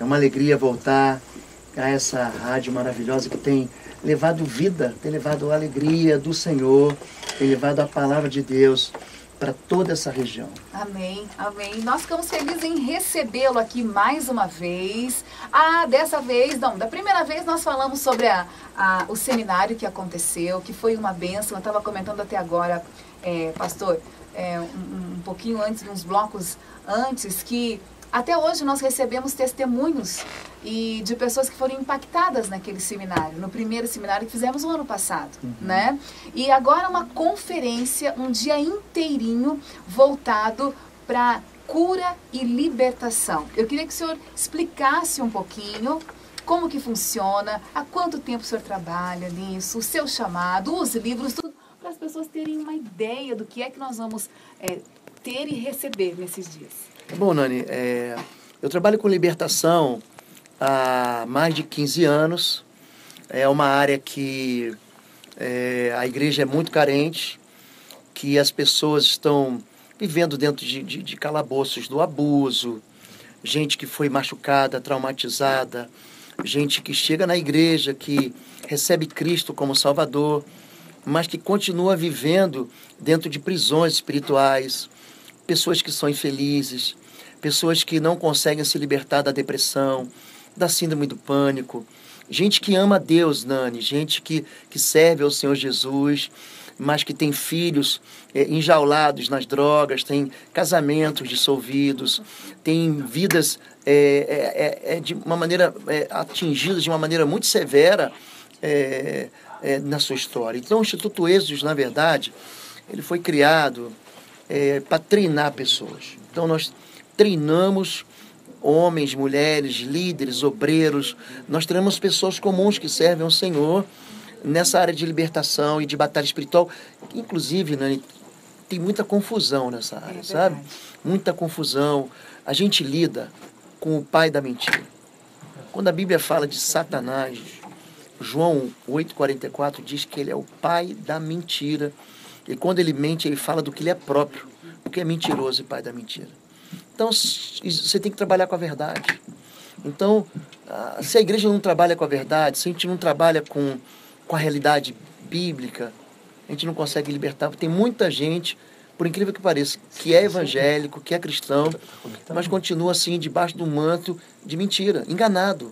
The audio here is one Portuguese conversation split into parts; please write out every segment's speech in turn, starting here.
É uma alegria voltar a essa rádio maravilhosa que tem levado vida, tem levado a alegria do Senhor, tem levado a palavra de Deus para toda essa região. Amém, amém. Nós ficamos felizes em recebê-lo aqui mais uma vez. Dessa vez, não, da primeira vez nós falamos sobre o seminário que aconteceu, que foi uma bênção. Eu estava comentando até agora, pastor, um pouquinho antes, uns blocos antes, que até hoje nós recebemos testemunhos de pessoas que foram impactadas naquele seminário, no primeiro seminário que fizemos no ano passado, né? E agora uma conferência, um dia inteirinho voltado para cura e libertação. Eu queria que o senhor explicasse um pouquinho como que funciona, há quanto tempo o senhor trabalha nisso, o seu chamado, os livros, tudo, para as pessoas terem uma ideia do que é que nós vamos ter e receber nesses dias. Bom, Nani, eu trabalho com libertação há mais de 15 anos. É uma área que a igreja é muito carente, que as pessoas estão vivendo dentro de calabouços do abuso, gente que foi machucada, traumatizada, gente que chega na igreja, que recebe Cristo como Salvador, mas que continua vivendo dentro de prisões espirituais, pessoas que são infelizes, pessoas que não conseguem se libertar da depressão, da síndrome do pânico, gente que ama a Deus, Nani, gente que serve ao Senhor Jesus, mas que tem filhos enjaulados nas drogas, tem casamentos dissolvidos, tem vidas de uma maneira atingidas de uma maneira muito severa na sua história. Então, o Instituto Êxodos, na verdade, ele foi criado para treinar pessoas. Então, nós treinamos homens, mulheres, líderes, obreiros. Nós treinamos pessoas comuns que servem ao Senhor nessa área de libertação e de batalha espiritual. Inclusive, Nani, tem muita confusão nessa área, sabe? Muita confusão. A gente lida com o pai da mentira. Quando a Bíblia fala de Satanás, João 8,44 diz que ele é o pai da mentira. E quando ele mente, ele fala do que ele é próprio, porque é mentiroso e pai da mentira. Então, você tem que trabalhar com a verdade. Então, se a igreja não trabalha com a verdade, se a gente não trabalha com a realidade bíblica, a gente não consegue libertar. Tem muita gente, por incrível que pareça, que é evangélico, que é cristão, mas continua assim, debaixo do manto de mentira, enganado.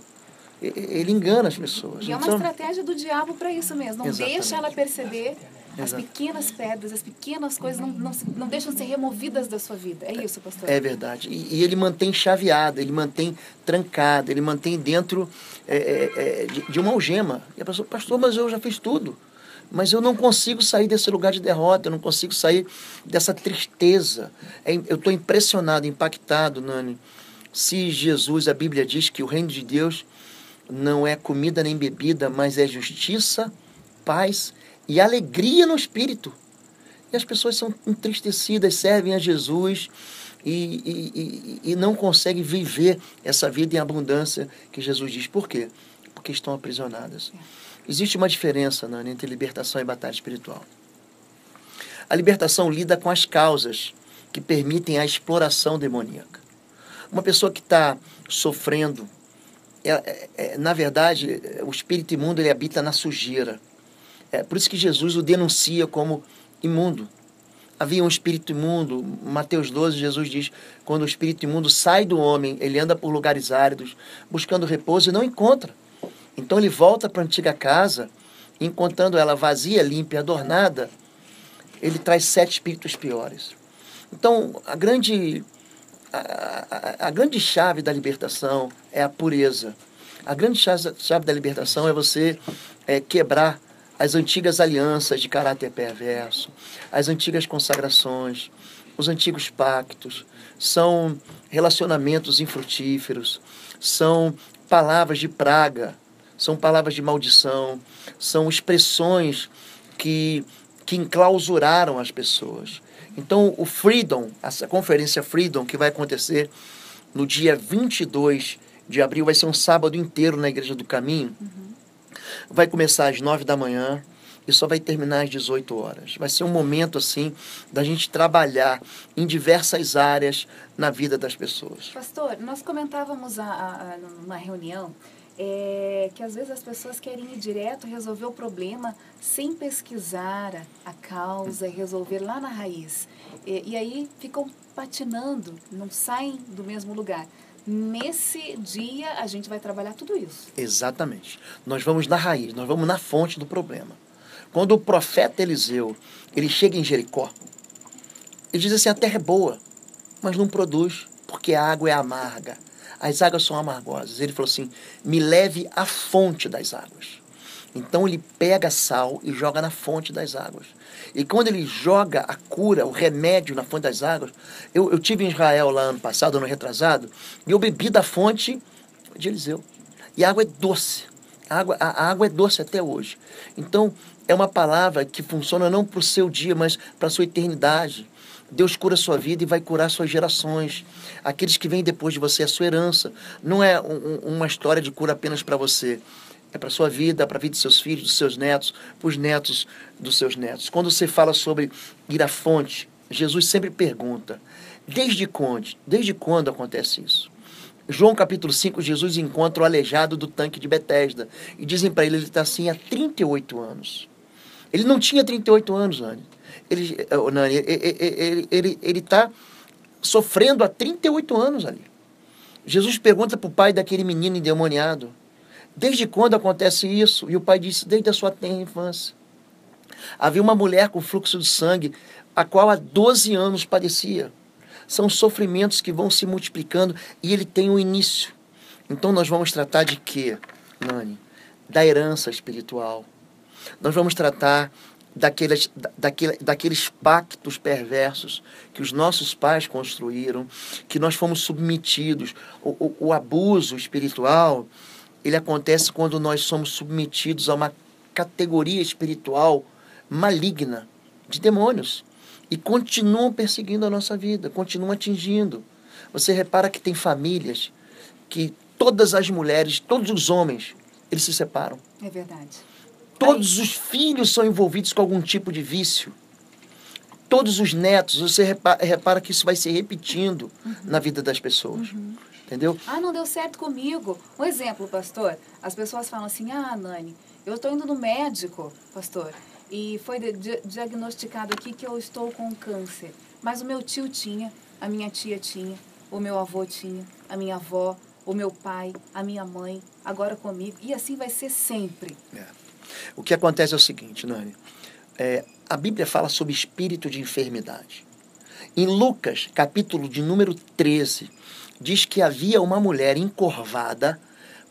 Ele engana as pessoas. E é uma estratégia do diabo para isso mesmo. Não deixa ela perceber as pequenas pedras, as pequenas coisas não deixam de ser removidas da sua vida. É isso, pastor? É verdade. E ele mantém chaveada, ele mantém trancada, ele mantém dentro de uma algema. E a pessoa, pastor, mas eu já fiz tudo. Mas eu não consigo sair desse lugar de derrota, eu não consigo sair dessa tristeza. Eu estou impressionado, impactado, Nani. Se Jesus, a Bíblia diz que o reino de Deus não é comida nem bebida, mas é justiça, paz e alegria no espírito. E as pessoas são entristecidas, servem a Jesus e não conseguem viver essa vida em abundância que Jesus diz. Por quê? Porque estão aprisionadas. Existe uma diferença, Nani, entre libertação e batalha espiritual. A libertação lida com as causas que permitem a exploração demoníaca. Uma pessoa que está sofrendo, na verdade, o espírito imundo ele habita na sujeira. Por isso que Jesus o denuncia como imundo. Havia um espírito imundo, Mateus 12, Jesus diz, quando o espírito imundo sai do homem, ele anda por lugares áridos, buscando repouso e não encontra. Então ele volta para a antiga casa, encontrando ela vazia, limpa e adornada, ele traz 7 espíritos piores. Então, a grande chave da libertação é a pureza. A grande chave da libertação é você quebrar as antigas alianças de caráter perverso, as antigas consagrações, os antigos pactos. São relacionamentos infrutíferos, são palavras de praga, são palavras de maldição, são expressões que enclausuraram as pessoas. Então, o Freedom, essa conferência Freedom, que vai acontecer no dia 22 de abril, vai ser um sábado inteiro na Igreja do Caminho. Vai começar às 9 da manhã e só vai terminar às 18 horas. Vai ser um momento, assim, da gente trabalhar em diversas áreas na vida das pessoas. Pastor, nós comentávamos numa reunião que às vezes as pessoas querem ir direto resolver o problema sem pesquisar a causa e resolver lá na raiz. E aí ficam patinando, não saem do mesmo lugar. Nesse dia a gente vai trabalhar tudo isso. Exatamente. Nós vamos na raiz, nós vamos na fonte do problema. Quando o profeta Eliseu, ele chega em Jericó, ele diz assim, a terra é boa, mas não produz, porque a água é amarga. As águas são amargosas. Ele falou assim, me leve à fonte das águas. Então ele pega sal e joga na fonte das águas. E quando ele joga a cura, o remédio na fonte das águas, eu tive em Israel lá ano passado, ano retrasado, e eu bebi da fonte de Eliseu. E a água é doce. A água é doce até hoje. Então, é uma palavra que funciona não para o seu dia, mas para a sua eternidade. Deus cura a sua vida e vai curar suas gerações. Aqueles que vêm depois de você, a sua herança. Não é uma história de cura apenas para você. É para a sua vida, para a vida dos seus filhos, dos seus netos, para os netos dos seus netos. Quando você fala sobre ir à fonte, Jesus sempre pergunta, desde quando acontece isso? João capítulo 5, Jesus encontra o aleijado do tanque de Betesda. E dizem para ele está assim há 38 anos. Ele não tinha 38 anos, Nani. Ele está sofrendo há 38 anos ali. Jesus pergunta para o pai daquele menino endemoniado, desde quando acontece isso? E o pai disse, desde a sua tenra infância. Havia uma mulher com fluxo de sangue, a qual há 12 anos padecia. São sofrimentos que vão se multiplicando e ele tem um início. Então nós vamos tratar de quê, Nani? Da herança espiritual. Nós vamos tratar daqueles pactos perversos que os nossos pais construíram, que nós fomos submetidos. O abuso espiritual, ele acontece quando nós somos submetidos a uma categoria espiritual maligna, de demônios, e continuam perseguindo a nossa vida, continuam atingindo. Você repara que tem famílias que todas as mulheres, todos os homens, eles se separam. É verdade. Todos os filhos são envolvidos com algum tipo de vício. Todos os netos, você repara que isso vai se repetindo na vida das pessoas. Entendeu? Não deu certo comigo. Um exemplo, pastor. As pessoas falam assim, Nani, eu estou indo no médico, pastor, e foi diagnosticado aqui que eu estou com câncer. Mas o meu tio tinha, a minha tia tinha, o meu avô tinha, a minha avó, o meu pai, a minha mãe, agora comigo. E assim vai ser sempre. O que acontece é o seguinte, Nani. A Bíblia fala sobre espírito de enfermidade. Em Lucas, capítulo de número 13, diz que havia uma mulher encurvada,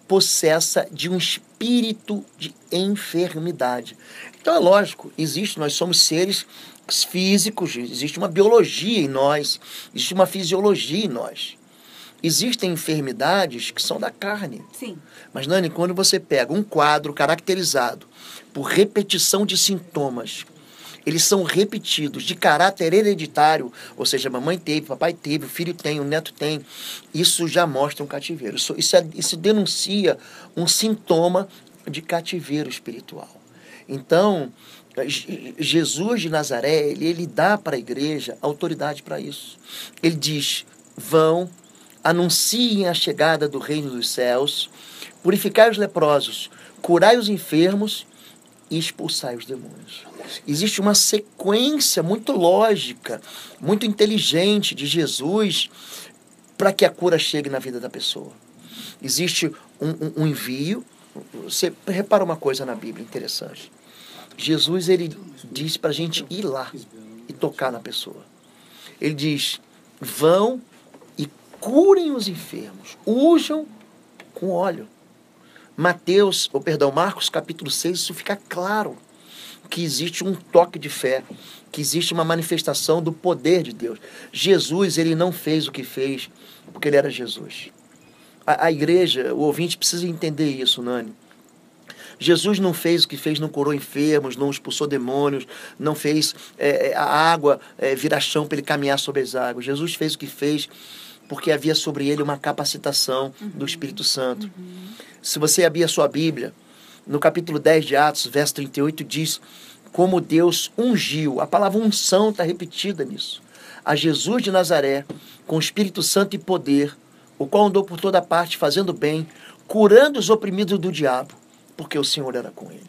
possessa de um espírito de enfermidade. Então é lógico, nós somos seres físicos, existe uma biologia em nós, existe uma fisiologia em nós. Existem enfermidades que são da carne. Sim. Mas, Nani, quando você pega um quadro caracterizado por repetição de sintomas, eles são repetidos de caráter hereditário, ou seja, a mamãe teve, papai teve, o filho tem, o neto tem, isso já mostra um cativeiro. Isso denuncia um sintoma de cativeiro espiritual. Então, Jesus de Nazaré, ele dá para a igreja autoridade para isso. Ele diz, vão, anunciem a chegada do reino dos céus, purificai os leprosos, curai os enfermos e expulsai os demônios. Existe uma sequência muito lógica, muito inteligente de Jesus para que a cura chegue na vida da pessoa. Existe um envio. Você repara uma coisa na Bíblia interessante. Jesus, ele diz para a gente ir lá e tocar na pessoa. Ele diz, vão e curem os enfermos, unjam com óleo. Marcos capítulo 6, isso fica claro, que existe um toque de fé, que existe uma manifestação do poder de Deus. Jesus, ele não fez o que fez porque ele era Jesus. A igreja, o ouvinte precisa entender isso, Nani. Jesus não fez o que fez, não curou enfermos, não expulsou demônios, não fez a água virar chão para ele caminhar sobre as águas. Jesus fez o que fez porque havia sobre ele uma capacitação do Espírito Santo. Se você abrir a sua Bíblia, no capítulo 10 de Atos, verso 38, diz como Deus ungiu. A palavra unção está repetida nisso. A Jesus de Nazaré, com o Espírito Santo e poder, o qual andou por toda parte fazendo bem, curando os oprimidos do diabo, porque o Senhor era com ele.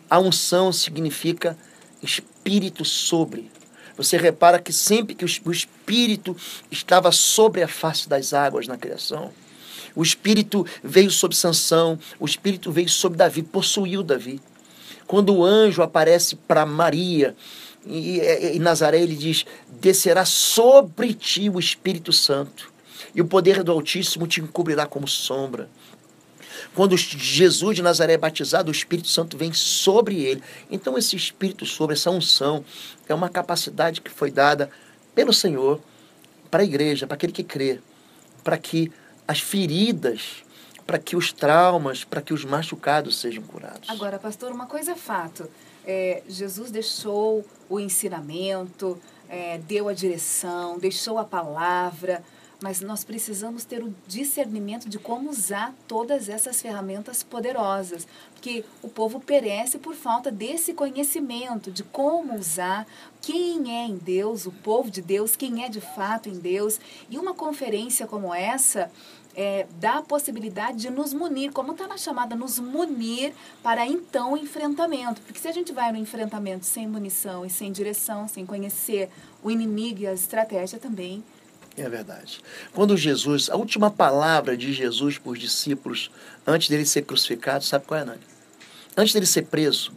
A unção significa Espírito sobre. Você repara que sempre que o Espírito estava sobre a face das águas na criação, o Espírito veio sobre Sansão, o Espírito veio sobre Davi, possuiu Davi. Quando o anjo aparece para Maria, em Nazaré, ele diz, descerá sobre ti o Espírito Santo, e o poder do Altíssimo te encobrirá como sombra. Quando Jesus de Nazaré é batizado, o Espírito Santo vem sobre ele. Então esse Espírito sobre, essa unção, é uma capacidade que foi dada pelo Senhor para a igreja, para aquele que crê, para que as feridas, para que os traumas, para que os machucados sejam curados. Agora, pastor, uma coisa é fato. Jesus deixou o ensinamento, deu a direção, deixou a palavra, mas nós precisamos ter o discernimento de como usar todas essas ferramentas poderosas, porque o povo perece por falta desse conhecimento de como usar, quem é em Deus, o povo de Deus, quem é de fato em Deus. E uma conferência como essa dá a possibilidade de nos munir, como está na chamada, nos munir para então o enfrentamento. Porque se a gente vai no enfrentamento sem munição e sem direção, sem conhecer o inimigo e a estratégia também. É verdade. Quando Jesus, a última palavra de Jesus para os discípulos, antes dele ser crucificado, sabe qual é, Nani? Antes dele ser preso,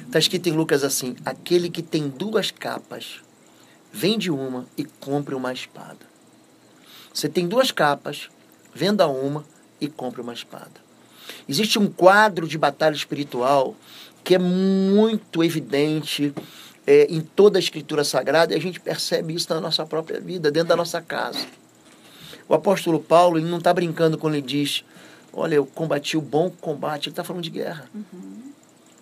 está escrito em Lucas assim, aquele que tem 2 capas, vende uma e compre uma espada. Você tem 2 capas, venda uma e compre uma espada. Existe um quadro de batalha espiritual que é muito evidente em toda a Escritura Sagrada, e a gente percebe isso na nossa própria vida, dentro da nossa casa. O apóstolo Paulo, ele não está brincando quando ele diz, olha, eu combati o bom combate, ele está falando de guerra.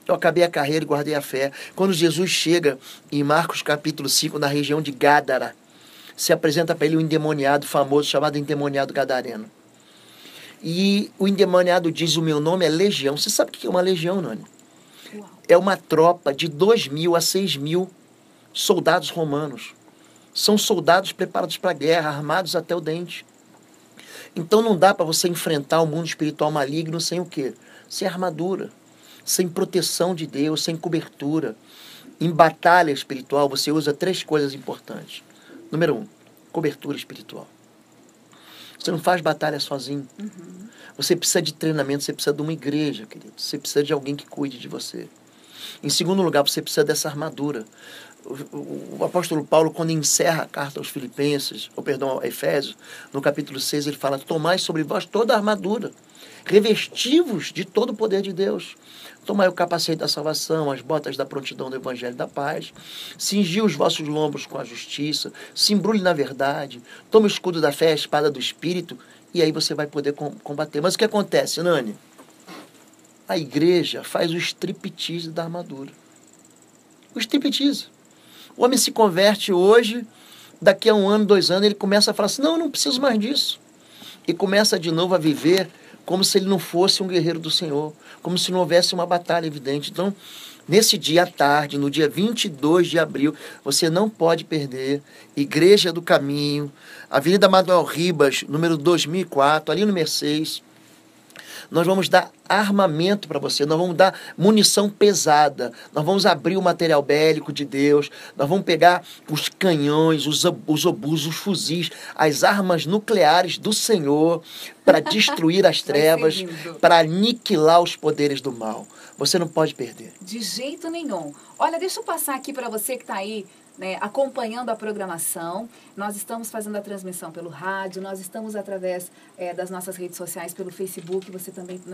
Eu acabei a carreira e guardei a fé. Quando Jesus chega em Marcos capítulo 5, na região de Gádara, se apresenta para ele um endemoniado famoso, chamado endemoniado gadareno. E o endemoniado diz, o meu nome é legião. Você sabe o que é uma legião, Nani? É uma tropa de 2.000 a 6.000 soldados romanos. São soldados preparados para a guerra, armados até o dente. Então não dá para você enfrentar o mundo espiritual maligno sem o quê? Sem armadura, sem proteção de Deus, sem cobertura. Em batalha espiritual você usa 3 coisas importantes. Número 1, cobertura espiritual. Você não faz batalha sozinho. Você precisa de treinamento, você precisa de uma igreja, querido. Você precisa de alguém que cuide de você. Em segundo lugar, você precisa dessa armadura. O apóstolo Paulo, quando encerra a carta aos Filipenses, a Efésios, no capítulo 6, ele fala, tomai sobre vós toda a armadura, revestivos de todo o poder de Deus. Tomai o capacete da salvação, as botas da prontidão do evangelho da paz, cingi os vossos lombos com a justiça, se embrulhe na verdade, tome o escudo da fé, a espada do Espírito, e aí você vai poder combater. Mas o que acontece, Nani? A igreja faz o striptease da armadura. O striptease. O homem se converte hoje, daqui a 1 ano, 2 anos, ele começa a falar assim, não, eu não preciso mais disso. E começa de novo a viver como se ele não fosse um guerreiro do Senhor, como se não houvesse uma batalha evidente. Então, nesse dia à tarde, no dia 22 de abril, você não pode perder, Igreja do Caminho, Avenida Manuel Ribas, número 2004, ali no Mercedes. Nós vamos dar armamento para você, nós vamos dar munição pesada, nós vamos abrir o material bélico de Deus, nós vamos pegar os canhões, os obus, os fuzis, as armas nucleares do Senhor para destruir as trevas, para aniquilar os poderes do mal. Você não pode perder. De jeito nenhum. Olha, deixa eu passar aqui para você que está aí, né, acompanhando a programação. Nós estamos fazendo a transmissão pelo rádio, nós estamos através das nossas redes sociais, pelo Facebook, nós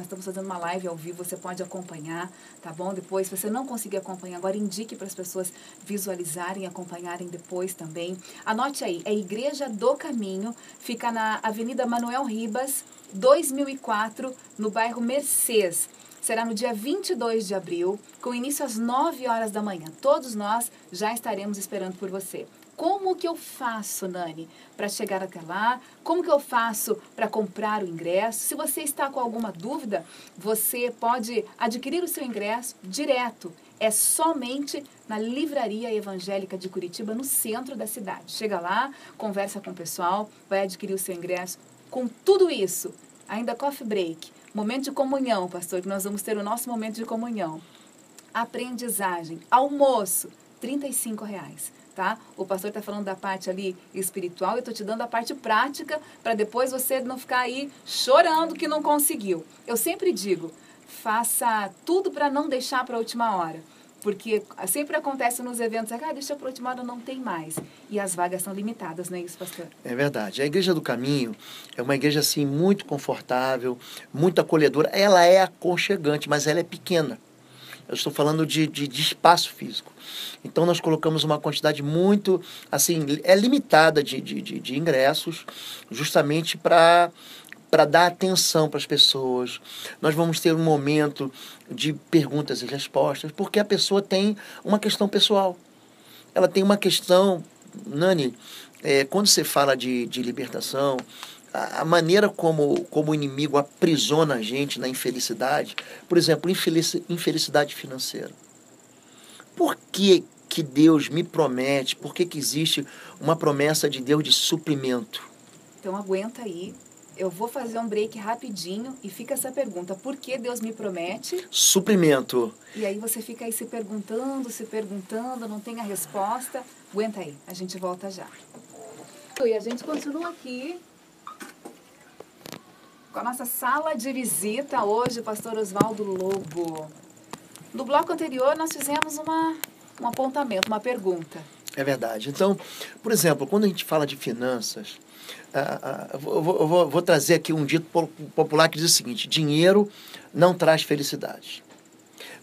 estamos fazendo uma live ao vivo, você pode acompanhar, tá bom? Depois, se você não conseguir acompanhar agora, indique para as pessoas visualizarem, acompanharem depois também. Anote aí, é Igreja do Caminho, fica na Avenida Manuel Ribas, 2004, no bairro Mercês. Será no dia 22 de abril, com início às 9 horas da manhã. Todos nós já estaremos esperando por você. Como que eu faço, Nani, para chegar até lá? Como que eu faço para comprar o ingresso? Se você está com alguma dúvida, você pode adquirir o seu ingresso direto. É somente na Livraria Evangélica de Curitiba, no centro da cidade. Chega lá, conversa com o pessoal, vai adquirir o seu ingresso. Com tudo isso, ainda coffee break, momento de comunhão, pastor, que nós vamos ter o nosso momento de comunhão. Aprendizagem, almoço, R$35. Tá? O pastor está falando da parte ali espiritual, eu estou te dando a parte prática para depois você não ficar aí chorando que não conseguiu. Eu sempre digo, faça tudo para não deixar para a última hora. Porque sempre acontece nos eventos, deixa para a última hora, não tem mais. E as vagas são limitadas, não é isso, pastor? É verdade. A Igreja do Caminho é uma igreja assim muito confortável, muito acolhedora. Ela é aconchegante, mas ela é pequena. Eu estou falando de espaço físico. Então, nós colocamos uma quantidade muito, assim, limitada de ingressos, justamente para dar atenção para as pessoas. Nós vamos ter um momento de perguntas e respostas, porque a pessoa tem uma questão pessoal. Ela tem uma questão, Nani, quando você fala de libertação, a maneira como o inimigo aprisiona a gente na infelicidade, por exemplo, infelicidade financeira. Por que Deus me promete, por que existe uma promessa de Deus de suprimento? Então aguenta aí, eu vou fazer um break rapidinho e fica essa pergunta, por que Deus me promete? Suprimento. E aí você fica aí se perguntando, não tem a resposta, aguenta aí, a gente volta já. E a gente continua aqui com a nossa sala de visita hoje, pastor Oswaldo Lobo. No bloco anterior, nós fizemos um apontamento, uma pergunta. É verdade. Então, por exemplo, quando a gente fala de finanças, vou trazer aqui um dito popular que diz o seguinte: dinheiro não traz felicidade.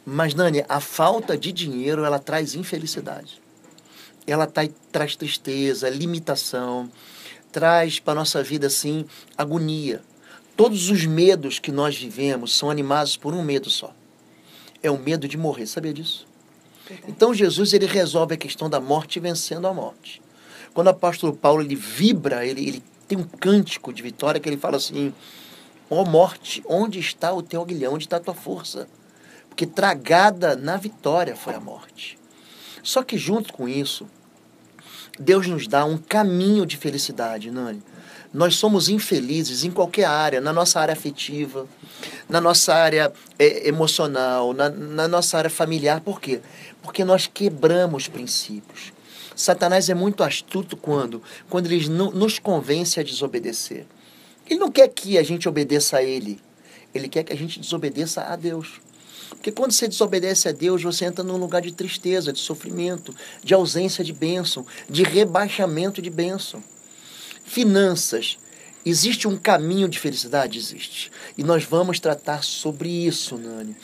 Mas, Nani, a falta de dinheiro, ela traz infelicidade. Ela traz tristeza, limitação, traz para a nossa vida, assim, agonia. Todos os medos que nós vivemos são animados por um medo só. É o medo de morrer, sabia disso? Verdade. Então Jesus, ele resolve a questão da morte vencendo a morte. Quando o apóstolo Paulo, ele vibra, ele tem um cântico de vitória que ele fala assim: ó morte, onde está o teu aguilhão, onde está a tua força? Porque tragada na vitória foi a morte. Só que junto com isso, Deus nos dá um caminho de felicidade, Nani. Nós somos infelizes em qualquer área, na nossa área afetiva, na nossa área emocional, na nossa área familiar. Por quê? Porque nós quebramos princípios. Satanás é muito astuto quando ele nos convence a desobedecer. Ele não quer que a gente obedeça a ele. Ele quer que a gente desobedeça a Deus. Porque quando você desobedece a Deus, você entra num lugar de tristeza, de sofrimento, de ausência de bênção, de rebaixamento de bênção. Finanças. Existe um caminho de felicidade? Existe. E nós vamos tratar sobre isso, Nani.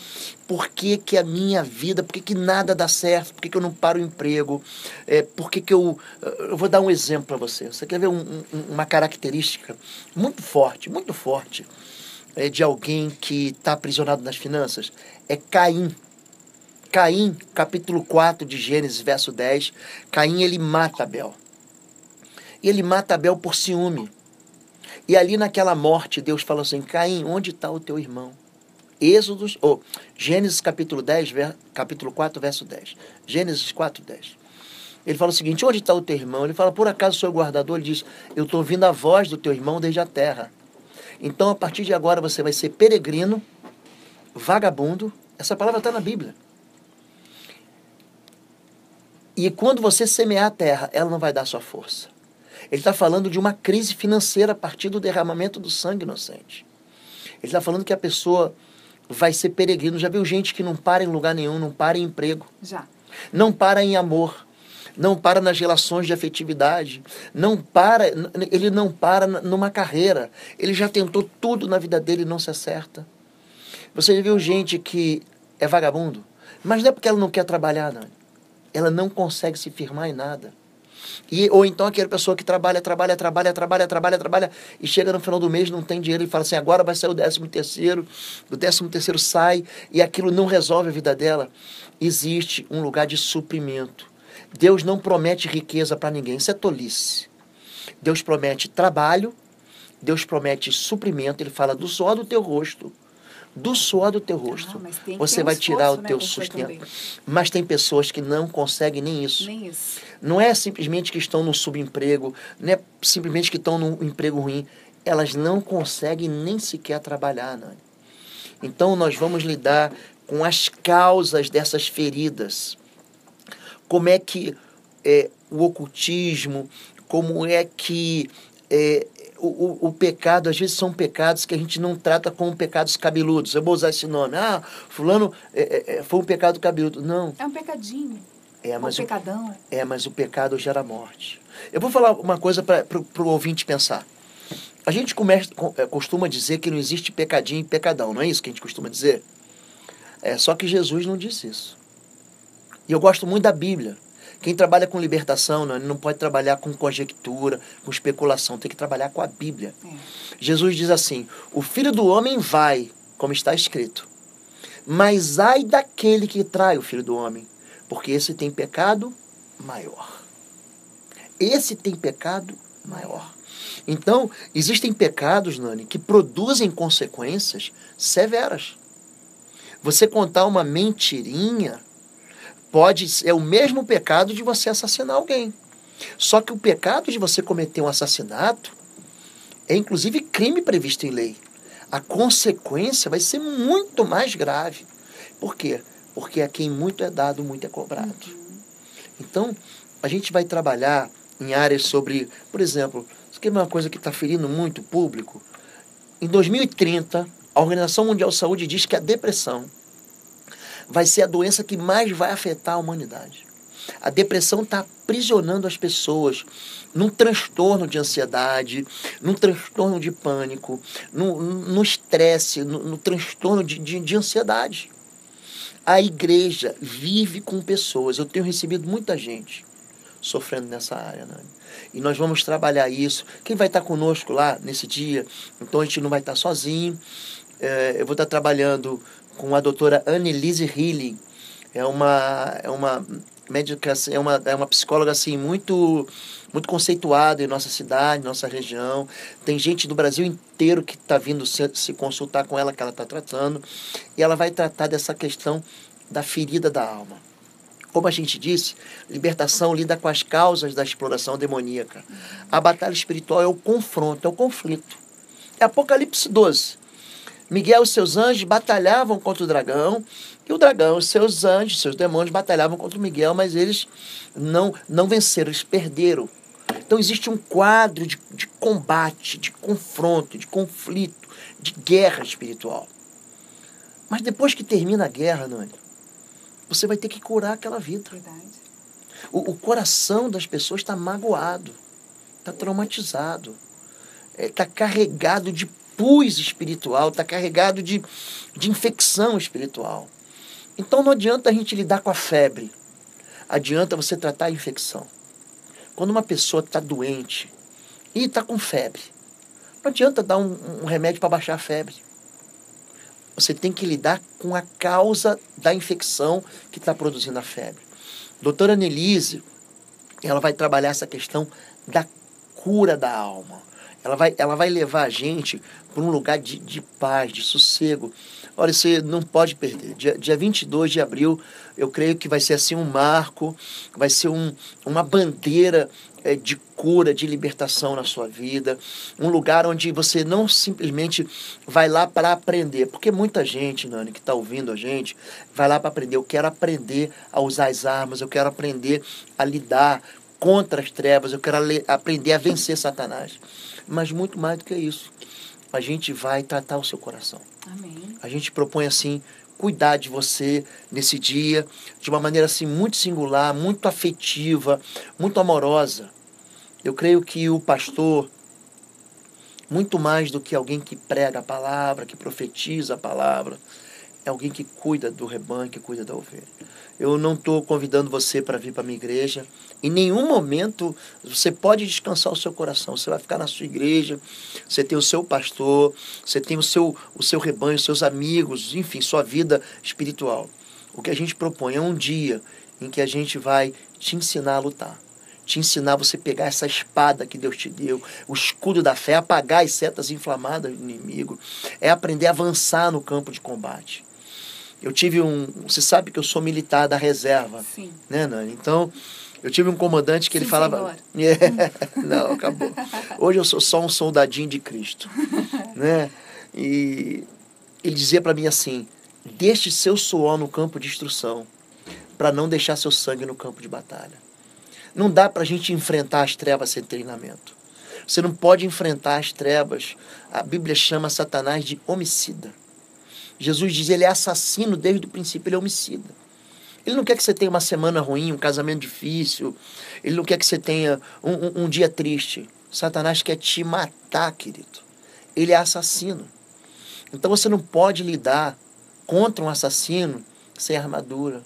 Por que a minha vida, por que nada dá certo? Por que eu não paro o emprego? Por que eu vou dar um exemplo para você. Você quer ver uma característica muito forte de alguém que está aprisionado nas finanças? É Caim. Caim, capítulo 4 de Gênesis, verso 10. Caim, ele mata Abel. E ele mata Abel por ciúme. E ali naquela morte, Deus falou assim: Caim, onde está o teu irmão? Gênesis capítulo 4, verso 10. Gênesis 4, 10. Ele fala o seguinte: onde está o teu irmão? Ele fala: por acaso sou guardador? Ele diz: eu estou ouvindo a voz do teu irmão desde a terra. Então, a partir de agora, você vai ser peregrino, vagabundo. Essa palavra está na Bíblia. E quando você semear a terra, ela não vai dar sua força. Ele está falando de uma crise financeira a partir do derramamento do sangue inocente. Ele está falando que a pessoa vai ser peregrino. Já viu gente que não para em lugar nenhum, não para em emprego? Já. Não para em amor. Não para nas relações de afetividade. Ele não para numa carreira. Ele já tentou tudo na vida dele e não se acerta. Você já viu gente que é vagabundo? Mas não é porque ela não quer trabalhar, não. Ela não consegue se firmar em nada. Ou então aquela pessoa que trabalha e chega no final do mês, não tem dinheiro e fala assim: agora vai sair o 13º, o 13º sai e aquilo não resolve a vida dela. Existe um lugar de suprimento. Deus não promete riqueza para ninguém, isso é tolice. Deus promete trabalho, Deus promete suprimento, ele fala do suor do teu rosto. Do suor do teu rosto. Você vai tirar o teu sustento. Mas tem pessoas que não conseguem nem isso. Nem isso. Não é simplesmente que estão no subemprego, não é simplesmente que estão num emprego ruim. Elas não conseguem nem sequer trabalhar, Nani. Então nós vamos lidar com as causas dessas feridas. Como é que o ocultismo, como é que o pecado, às vezes são pecados que a gente não trata como pecados cabeludos. Eu vou usar esse nome. Fulano foi um pecado cabeludo. Não. É um pecadinho. Mas um pecadão. Mas o pecado gera morte. Eu vou falar uma coisa para o ouvinte pensar. A gente costuma dizer que não existe pecadinho e pecadão. Não é isso que a gente costuma dizer? Só que Jesus não disse isso. E eu gosto muito da Bíblia. Quem trabalha com libertação não pode trabalhar com conjectura, com especulação, tem que trabalhar com a Bíblia. Jesus diz assim: o Filho do Homem vai, como está escrito, mas ai daquele que trai o Filho do Homem, porque esse tem pecado maior. Esse tem pecado maior. Então, existem pecados, Nani, que produzem consequências severas. Você contar uma mentirinha pode ser o mesmo pecado de você assassinar alguém. Só que o pecado de você cometer um assassinato é inclusive crime previsto em lei. A consequência vai ser muito mais grave. Por quê? Porque a quem muito é dado, muito é cobrado. Então, a gente vai trabalhar em áreas sobre, por exemplo, isso aqui é uma coisa que está ferindo muito o público. Em 2030, a Organização Mundial de Saúde diz que a depressão vai ser a doença que mais vai afetar a humanidade. A depressão está aprisionando as pessoas num transtorno de ansiedade, num transtorno de pânico, no estresse, no transtorno de ansiedade. A igreja vive com pessoas. Eu tenho recebido muita gente sofrendo nessa área, Nani. E nós vamos trabalhar isso. Quem vai estar conosco lá nesse dia? Então a gente não vai estar sozinho. Eu vou estar trabalhando com a doutora Annelise Healy. É uma médica, é uma psicóloga assim, muito conceituada em nossa cidade, nossa região. Tem gente do Brasil inteiro que está vindo se consultar com ela, que ela está tratando. E ela vai tratar dessa questão da ferida da alma. Como a gente disse, libertação lida com as causas da exploração demoníaca. A batalha espiritual é o confronto, é o conflito. É Apocalipse 12. Miguel e seus anjos batalhavam contra o dragão, e o dragão, os seus anjos, seus demônios batalhavam contra o Miguel, mas eles não venceram, eles perderam. Então existe um quadro de combate, de confronto, de conflito, de guerra espiritual. Mas depois que termina a guerra, Nani, você vai ter que curar aquela vida. Verdade. O coração das pessoas está magoado, está traumatizado, está carregado de pus espiritual, está carregado de infecção espiritual. Então não adianta a gente lidar com a febre, adianta você tratar a infecção. Quando uma pessoa está doente e está com febre, não adianta dar um remédio para baixar a febre. Você tem que lidar com a causa da infecção que está produzindo a febre. Doutora Annelise, ela vai trabalhar essa questão da cura da alma. Ela vai levar a gente para um lugar de paz, de sossego. Olha, você não pode perder. Dia 22 de abril, eu creio que vai ser assim um marco, vai ser uma bandeira de cura, de libertação na sua vida. Um lugar onde você não simplesmente vai lá para aprender. Porque muita gente, Nani, que está ouvindo a gente, vai lá para aprender. Eu quero aprender a usar as armas, eu quero aprender a lidar contra as trevas, eu quero aprender a vencer Satanás. Mas muito mais do que isso, a gente vai tratar o seu coração. Amém. A gente propõe assim, cuidar de você nesse dia, de uma maneira assim muito singular, muito afetiva, muito amorosa. Eu creio que o pastor, muito mais do que alguém que prega a palavra, que profetiza a palavra, é alguém que cuida do rebanho, que cuida da ovelha. Eu não estou convidando você para vir para a minha igreja. Em nenhum momento você pode descansar o seu coração. Você vai ficar na sua igreja, você tem o seu pastor, você tem o seu rebanho, seus amigos, enfim, sua vida espiritual. O que a gente propõe é um dia em que a gente vai te ensinar a lutar. Te ensinar a você pegar essa espada que Deus te deu, o escudo da fé, apagar as setas inflamadas do inimigo. É aprender a avançar no campo de combate. Eu tive Você sabe que eu sou militar da reserva. Sim. Né, Nani? Então, eu tive um comandante que ele falava... Não, acabou. Hoje eu sou só um soldadinho de Cristo. Né? E ele dizia para mim assim: deixe seu suor no campo de instrução, para não deixar seu sangue no campo de batalha. Não dá para a gente enfrentar as trevas sem treinamento. Você não pode enfrentar as trevas. A Bíblia chama Satanás de homicida. Jesus diz, ele é assassino desde o princípio, ele é homicida. Ele não quer que você tenha uma semana ruim, um casamento difícil. Ele não quer que você tenha um dia triste. Satanás quer te matar, querido. Ele é assassino. Então você não pode lidar contra um assassino sem armadura,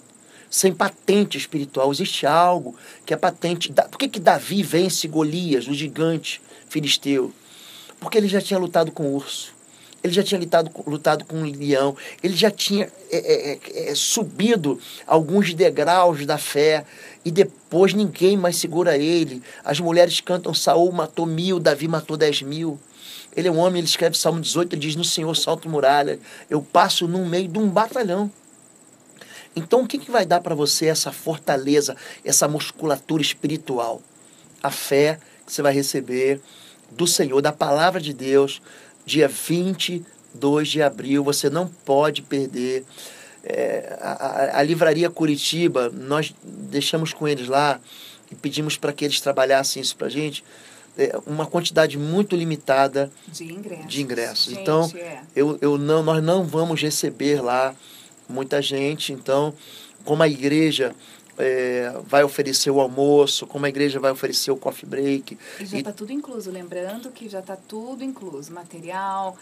sem patente espiritual. Existe algo que é patente. Por que Davi vence Golias, o gigante filisteu? Porque ele já tinha lutado com o urso. Ele já tinha lutado com um leão. Ele já tinha subido alguns degraus da fé. E depois ninguém mais segura ele. As mulheres cantam, Saul matou 1000, Davi matou 10.000. Ele é um homem, ele escreve Salmo 18, ele diz, no Senhor salto muralha. Eu passo no meio de um batalhão. Então o que vai dar para você essa fortaleza, essa musculatura espiritual? A fé que você vai receber do Senhor, da palavra de Deus, dia 22 de abril, você não pode perder. A Livraria Curitiba, nós deixamos com eles lá e pedimos para que eles trabalhassem isso para a gente, uma quantidade muito limitada de ingressos. Gente, então, nós não vamos receber lá muita gente. Então, como a igreja vai oferecer o almoço, como a igreja vai oferecer o coffee break. E já está tudo incluso, lembrando que já está tudo incluso, material,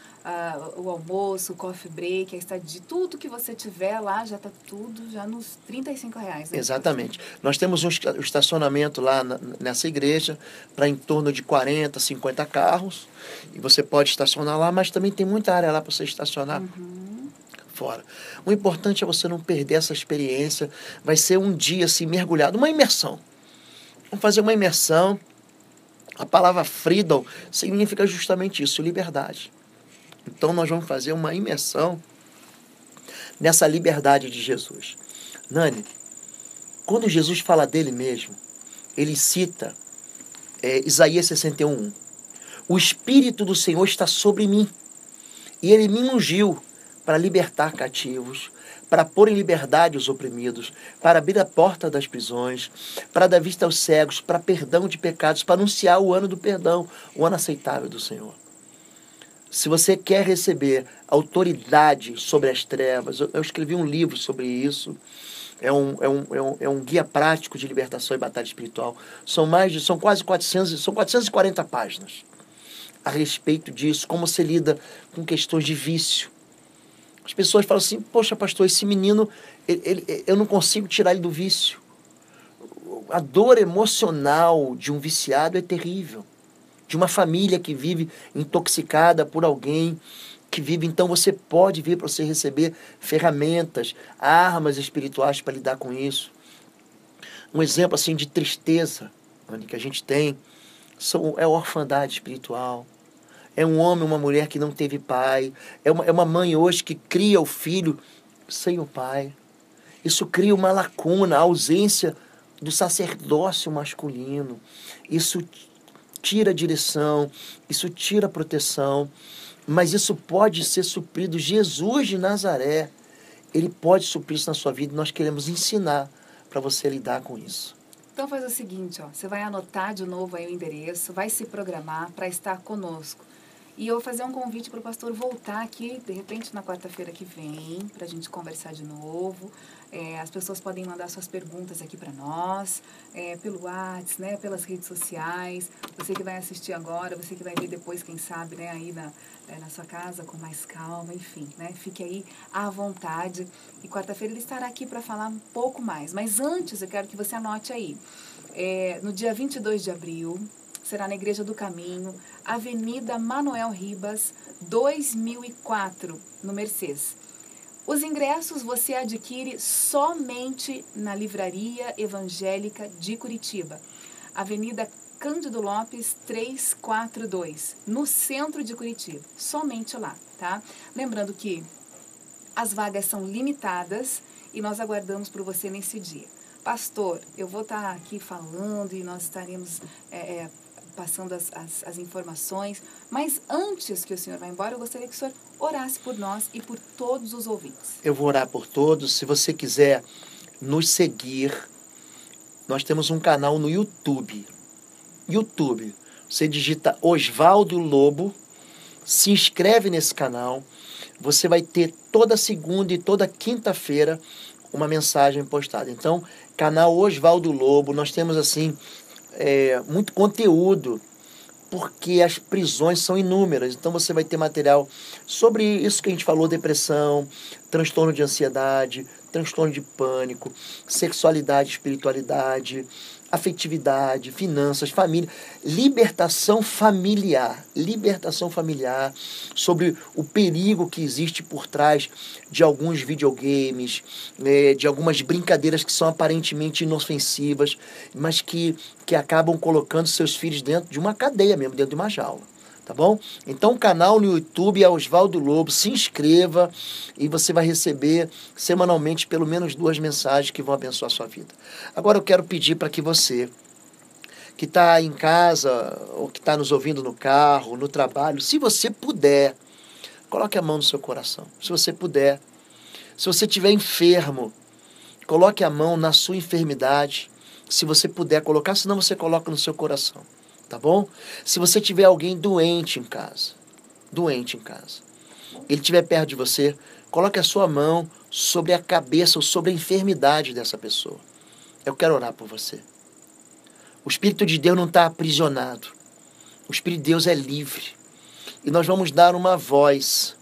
o almoço, o coffee break, a estadia, tudo que você tiver lá, já está tudo já nos R$35. Né? Exatamente. Nós temos um estacionamento lá nessa igreja para em torno de 40, 50 carros, e você pode estacionar lá, mas também tem muita área lá para você estacionar. Fora. O importante é você não perder essa experiência. Vai ser um dia assim mergulhado, uma imersão. Vamos fazer uma imersão. A palavra freedom significa justamente isso, liberdade. Então nós vamos fazer uma imersão nessa liberdade de Jesus. Nani, quando Jesus fala dele mesmo, ele cita Isaías 61:1. O Espírito do Senhor está sobre mim e ele me ungiu para libertar cativos, para pôr em liberdade os oprimidos, para abrir a porta das prisões, para dar vista aos cegos, para perdão de pecados, para anunciar o ano do perdão, o ano aceitável do Senhor. Se você quer receber autoridade sobre as trevas, eu escrevi um livro sobre isso, é um guia prático de libertação e batalha espiritual. São quase 440 páginas a respeito disso, como se lida com questões de vício. As pessoas falam assim, poxa pastor, esse menino, eu não consigo tirar ele do vício. A dor emocional de um viciado é terrível. De uma família que vive intoxicada por alguém que vive. Então você pode vir para você receber ferramentas, armas espirituais para lidar com isso. Um exemplo assim de tristeza que a gente tem é a orfandade espiritual. É um homem, uma mulher que não teve pai. É uma mãe hoje que cria o filho sem o pai. Isso cria uma lacuna, a ausência do sacerdócio masculino. Isso tira a direção, isso tira a proteção. Mas isso pode ser suprido. Jesus de Nazaré, ele pode suprir isso na sua vida. E nós queremos ensinar para você lidar com isso. Então faz o seguinte, você vai anotar de novo aí o endereço, vai se programar para estar conosco. E eu vou fazer um convite para o pastor voltar aqui, de repente, na quarta-feira que vem, para a gente conversar de novo. As pessoas podem mandar suas perguntas aqui para nós, pelo WhatsApp, né, pelas redes sociais. Você que vai assistir agora, você que vai ver depois, quem sabe, né, aí na sua casa com mais calma, enfim, né, fique aí à vontade. E quarta-feira ele estará aqui para falar um pouco mais. Mas antes, eu quero que você anote aí, no dia 22 de abril, será na Igreja do Caminho, Avenida Manuel Ribas, 2004, no Mercês. Os ingressos você adquire somente na Livraria Evangélica de Curitiba, Avenida Cândido Lopes 342, no centro de Curitiba. Somente lá, tá? Lembrando que as vagas são limitadas e nós aguardamos por você nesse dia. Pastor, eu vou estar aqui falando e nós estaremos passando as informações, mas antes que o senhor vá embora, eu gostaria que o senhor orasse por nós e por todos os ouvintes. Eu vou orar por todos. Se você quiser nos seguir, nós temos um canal no YouTube. Você digita Osvaldo Lobo, se inscreve nesse canal. Você vai ter toda segunda e toda quinta-feira uma mensagem postada. Então, canal Osvaldo Lobo, nós temos assim muito conteúdo, porque as prisões são inúmeras. Então você vai ter material sobre isso que a gente falou: depressão, transtorno de ansiedade, transtorno de pânico, sexualidade, espiritualidade, afetividade, finanças, família, libertação familiar, sobre o perigo que existe por trás de alguns videogames, de algumas brincadeiras que são aparentemente inofensivas, mas que acabam colocando seus filhos dentro de uma cadeia mesmo, dentro de uma jaula. Tá bom? Então o canal no YouTube é Osvaldo Lobo, se inscreva e você vai receber semanalmente pelo menos 2 mensagens que vão abençoar a sua vida. Agora eu quero pedir para que você, que está em casa ou que está nos ouvindo no carro, no trabalho, se você puder, coloque a mão no seu coração. Se você puder, se você estiver enfermo, coloque a mão na sua enfermidade. Se você puder colocar, senão você coloca no seu coração. Tá bom? Se você tiver alguém doente em casa, ele estiver perto de você, coloque a sua mão sobre a cabeça ou sobre a enfermidade dessa pessoa. Eu quero orar por você. O Espírito de Deus não está aprisionado. O Espírito de Deus é livre. E nós vamos dar uma voz.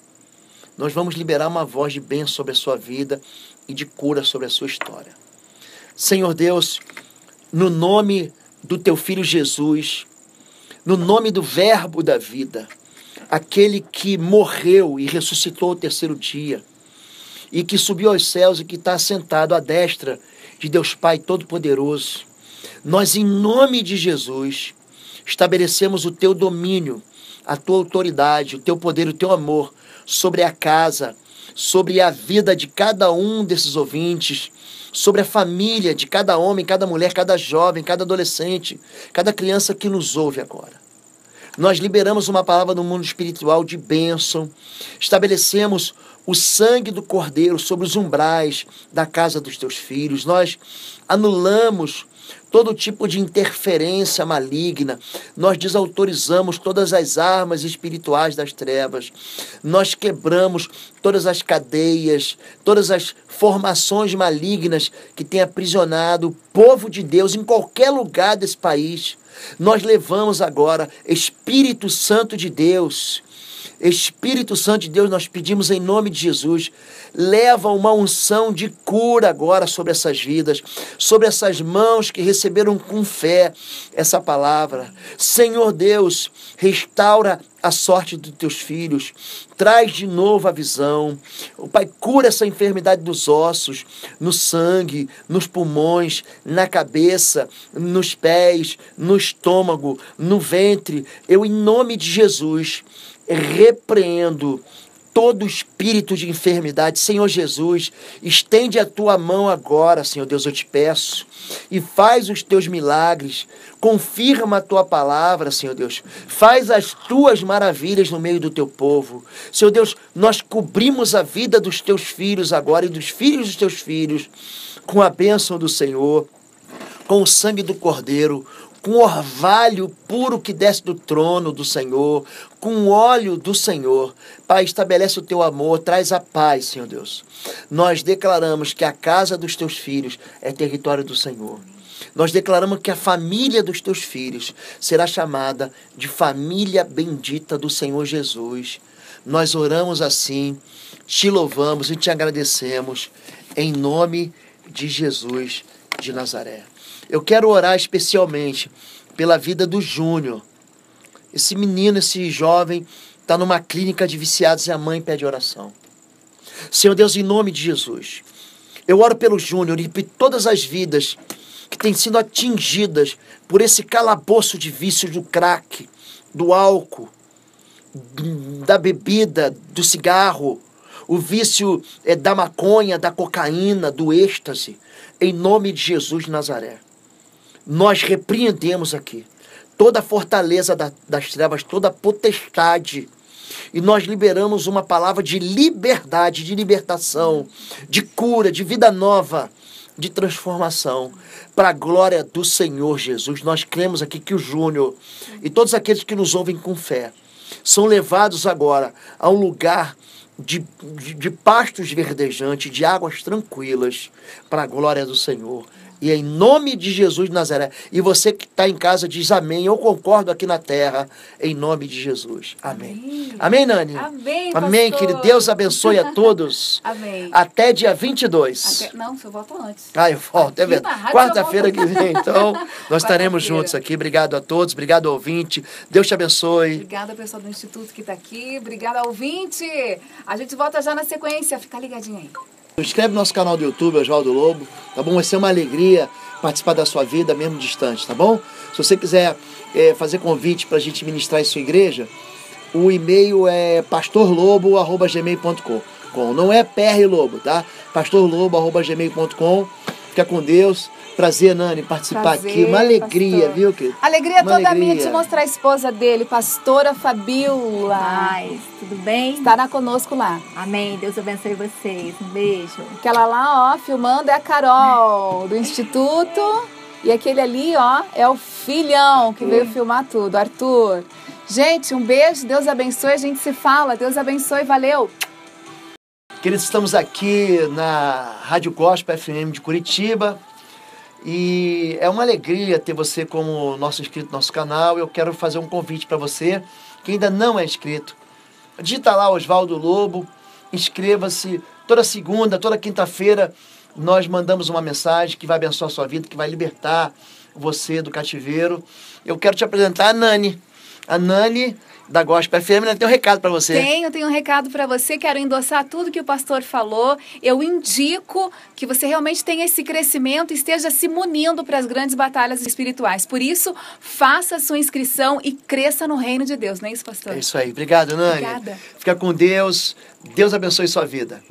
Nós vamos liberar uma voz de bênção sobre a sua vida e de cura sobre a sua história. Senhor Deus, no nome do teu Filho Jesus, no nome do Verbo da vida, aquele que morreu e ressuscitou ao 3º dia, e que subiu aos céus e que está assentado à destra de Deus Pai Todo-Poderoso, nós, em nome de Jesus, estabelecemos o teu domínio, a tua autoridade, o teu poder, o teu amor sobre a casa, sobre a vida de cada um desses ouvintes, sobre a família de cada homem, cada mulher, cada jovem, cada adolescente, cada criança que nos ouve agora. Nós liberamos uma palavra no mundo espiritual de bênção, estabelecemos o sangue do Cordeiro sobre os umbrais da casa dos teus filhos, nós anulamos todo tipo de interferência maligna, nós desautorizamos todas as armas espirituais das trevas, nós quebramos todas as cadeias, todas as formações malignas que têm aprisionado o povo de Deus em qualquer lugar desse país. Nós levamos agora, Espírito Santo de Deus, nós pedimos em nome de Jesus, leva uma unção de cura agora sobre essas vidas, sobre essas mãos que receberam com fé essa palavra. Senhor Deus, restaura a sorte dos teus filhos, traz de novo a visão. O Pai, cura essa enfermidade dos ossos, no sangue, nos pulmões, na cabeça, nos pés, no estômago, no ventre. Eu, em nome de Jesus, repreendo todo espírito de enfermidade. Senhor Jesus, estende a tua mão agora, Senhor Deus, eu te peço, e faz os teus milagres, confirma a tua palavra, Senhor Deus, faz as tuas maravilhas no meio do teu povo. Senhor Deus, nós cobrimos a vida dos teus filhos agora e dos filhos dos teus filhos com a bênção do Senhor, com o sangue do Cordeiro, com o orvalho puro que desce do trono do Senhor, com o óleo do Senhor. Pai, estabelece o teu amor, traz a paz, Senhor Deus. Nós declaramos que a casa dos teus filhos é território do Senhor. Nós declaramos que a família dos teus filhos será chamada de família bendita do Senhor Jesus. Nós oramos assim, te louvamos e te agradecemos, em nome de Jesus de Nazaré. Eu quero orar especialmente pela vida do Júnior. Esse menino, esse jovem, está numa clínica de viciados e a mãe pede oração. Senhor Deus, em nome de Jesus, eu oro pelo Júnior e por todas as vidas que têm sido atingidas por esse calabouço de vícios do crack, do álcool, da bebida, do cigarro, o vício da maconha, da cocaína, do êxtase. Em nome de Jesus de Nazaré, nós repreendemos aqui toda a fortaleza das trevas, toda a potestade, e nós liberamos uma palavra de liberdade, de libertação, de cura, de vida nova, de transformação, para a glória do Senhor Jesus. Nós cremos aqui que o Júnior e todos aqueles que nos ouvem com fé são levados agora a um lugar de pastos verdejantes, de águas tranquilas, para a glória do Senhor. E em nome de Jesus de Nazaré. E você que está em casa diz amém. Eu concordo aqui na terra. Em nome de Jesus. Amém. Amém, Nani? Amém, amém, pastor. querido. Deus abençoe a todos. Amém. Até dia 22. Não, eu volto antes. Eu volto. É verdade. Quarta-feira que vem. Então, nós estaremos juntos aqui. Obrigado a todos. Obrigado, ouvinte. Deus te abençoe. Obrigada, pessoal do Instituto que está aqui. Obrigada, ouvinte. A gente volta já na sequência. Fica ligadinho aí. Inscreve no nosso canal do YouTube, Oswaldo Lobo, tá bom? Vai ser uma alegria participar da sua vida, mesmo distante, tá bom? Se você quiser fazer convite para a gente ministrar em sua igreja, o e-mail é pastorlobo@gmail.com. Não é PR Lobo, tá? pastorlobo@gmail.com. Fica com Deus. Prazer, Nani, participar aqui. Uma alegria, pastor. Viu, querido? Alegria toda minha de mostrar a esposa dele, pastora Fabiola. Paz, tudo bem? Estará conosco lá. Amém. Deus abençoe vocês. Um beijo. Aquela lá, ó, filmando é a Carol, do Instituto. E aquele ali, ó, é o filhão que veio filmar tudo, Arthur. Gente, um beijo, Deus abençoe, a gente se fala. Deus abençoe, valeu. Queridos, estamos aqui na Rádio Gospel FM de Curitiba. E é uma alegria ter você como nosso inscrito no nosso canal. Eu quero fazer um convite para você que ainda não é inscrito. Digita lá Oswaldo Lobo, inscreva-se. Toda segunda, toda quinta-feira, nós mandamos uma mensagem que vai abençoar a sua vida, que vai libertar você do cativeiro. Eu quero te apresentar a Nani. A Nani da Gospel FM, ela tem um recado para você. Tenho um recado para você. Quero endossar tudo que o pastor falou. Eu indico que você realmente tenha esse crescimento e esteja se munindo para as grandes batalhas espirituais. Por isso, faça a sua inscrição e cresça no reino de Deus. Não é isso, pastor? É isso aí. Obrigado, Nani. Obrigada. Fica com Deus. Deus abençoe sua vida.